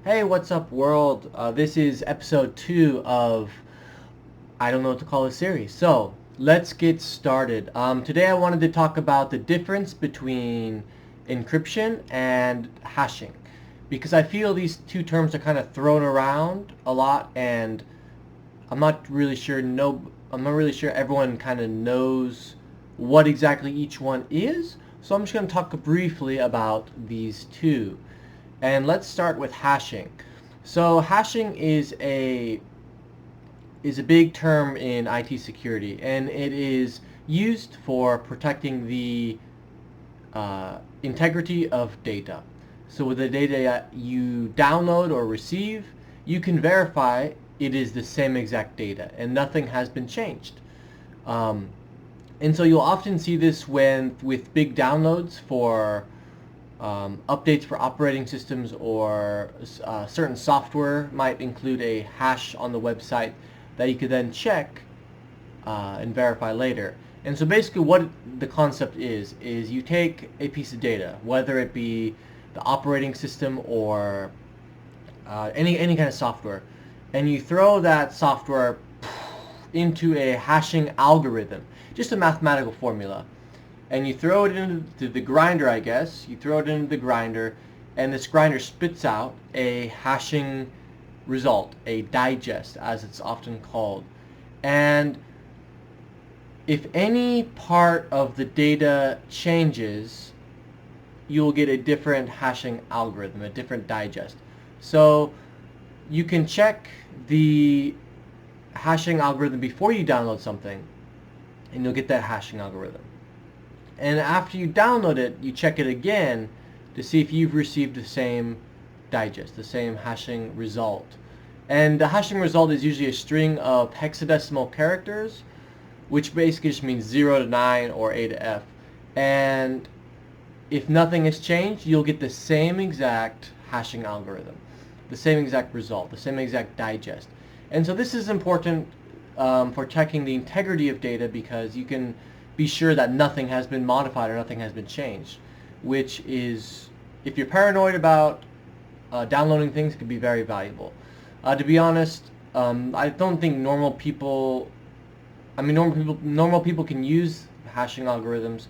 Hey, what's up, world? This is episode 2 of I don't know what to call this series. So, let's get started. Today I wanted to talk about the difference between encryption and hashing because I feel these two terms are kind of thrown around a lot and I'm not really sure I'm not really sure everyone kind of knows what exactly each one is. So I'm just going to talk briefly about these two. And let's start with hashing. So hashing is a big term in IT security, and it is used for protecting the integrity of data. So with the data you download or receive, you can verify it is the same exact data and nothing has been changed. Um, and so you'll often see this with big downloads for updates for operating systems, or certain software might include a hash on the website that you could then check and verify later. And so basically what the concept is you take a piece of data, whether it be the operating system or any kind of software, and you throw that software into a hashing algorithm, just a mathematical formula. And you throw it into the grinder, I guess. You throw it into the grinder, and this grinder spits out a hashing result, a digest, as it's often called. And if any part of the data changes, you'll get a different hashing algorithm, a different digest. So you can check the hashing algorithm before you download something, and you'll get that hashing algorithm. And after you download it, you check it again to see if you've received the same digest, the same hashing result. And the hashing result is usually a string of hexadecimal characters, which basically just means 0 to 9 or A to F. And if nothing has changed, you'll get the same exact hashing algorithm, the same exact result, the same exact digest. And so this is important for checking the integrity of data, because you can be sure that nothing has been modified or nothing has been changed, which is, if you're paranoid about downloading things, could be very valuable. To be honest, I don't think normal people can use hashing algorithms.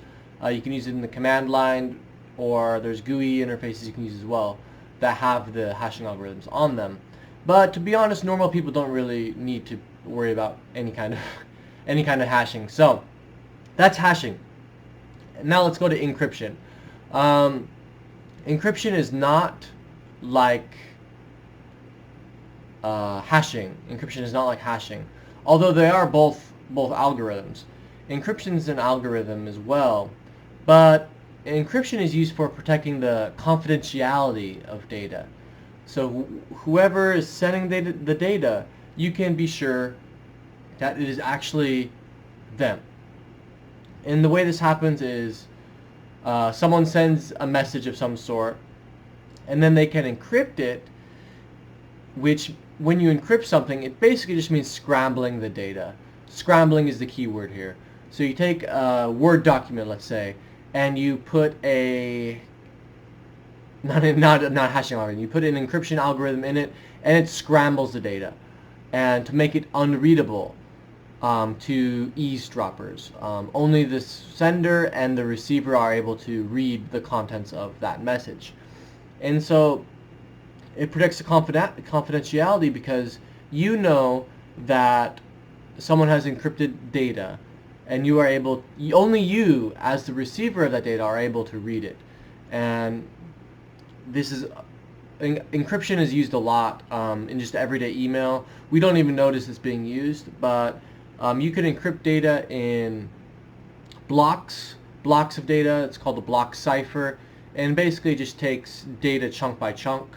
You can use it in the command line, or there's GUI interfaces you can use as well that have the hashing algorithms on them. But to be honest, normal people don't really need to worry about any kind of hashing. So that's hashing. Now let's go to encryption. Encryption is not like hashing. Encryption is not like hashing, although they are both algorithms. Encryption is an algorithm as well, but encryption is used for protecting the confidentiality of data. So whoever is sending the data, you can be sure that it is actually them. And the way this happens is someone sends a message of some sort, and then they can encrypt it, which, when you encrypt something, it basically just means scrambling the data. Scrambling is the key word here. So you take a Word document, let's say, and you put not hashing algorithm, you put an encryption algorithm in it, and it scrambles the data, and to make it unreadable to eavesdroppers. Only the sender and the receiver are able to read the contents of that message. And so it protects the confidentiality, because you know that someone has encrypted data, and only you as the receiver of that data are able to read it. And encryption is used a lot in just everyday email. We don't even notice it's being used, but you can encrypt data in blocks of data. It's called the block cipher, and basically just takes data chunk by chunk,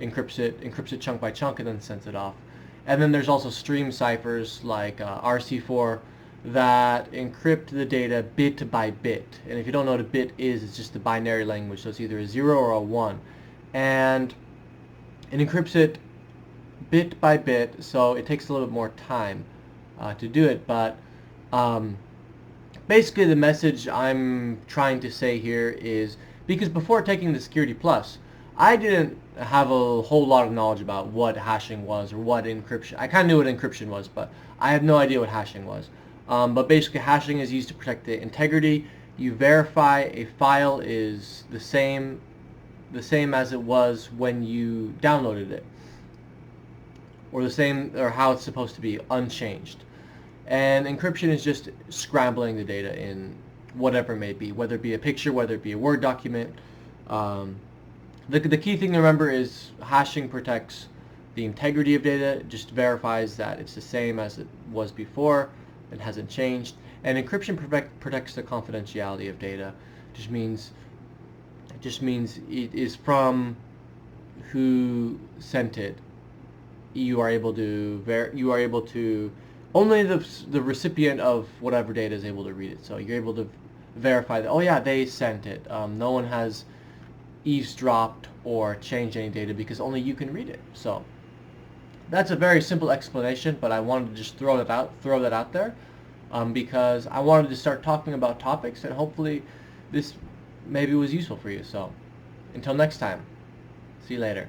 encrypts it chunk by chunk, and then sends it off. And then there's also stream ciphers like RC4 that encrypt the data bit by bit. And if you don't know what a bit is, it's just the binary language, so it's either a 0 or a 1. And it encrypts it bit by bit, so it takes a little bit more time to do it. But basically the message I'm trying to say here is, because before taking the Security Plus, I didn't have a whole lot of knowledge about what hashing was or what encryption. I kind of knew what encryption was, but I had no idea what hashing was. But basically, hashing is used to protect the integrity. You verify a file is the same as it was when you downloaded it, or the same, or how it's supposed to be, unchanged. And encryption is just scrambling the data in whatever it may be, whether it be a picture, whether it be a Word document. The key thing to remember is hashing protects the integrity of data. It just verifies that it's the same as it was before. It hasn't changed. And encryption protects the confidentiality of data. It just means it is from who sent it. You are able to only the recipient of whatever data is able to read it. So you're able to verify that, oh yeah, they sent it. No one has eavesdropped or changed any data because only you can read it. So that's a very simple explanation, but I wanted to just throw that out there because I wanted to start talking about topics, and hopefully this maybe was useful for you. So until next time, see you later.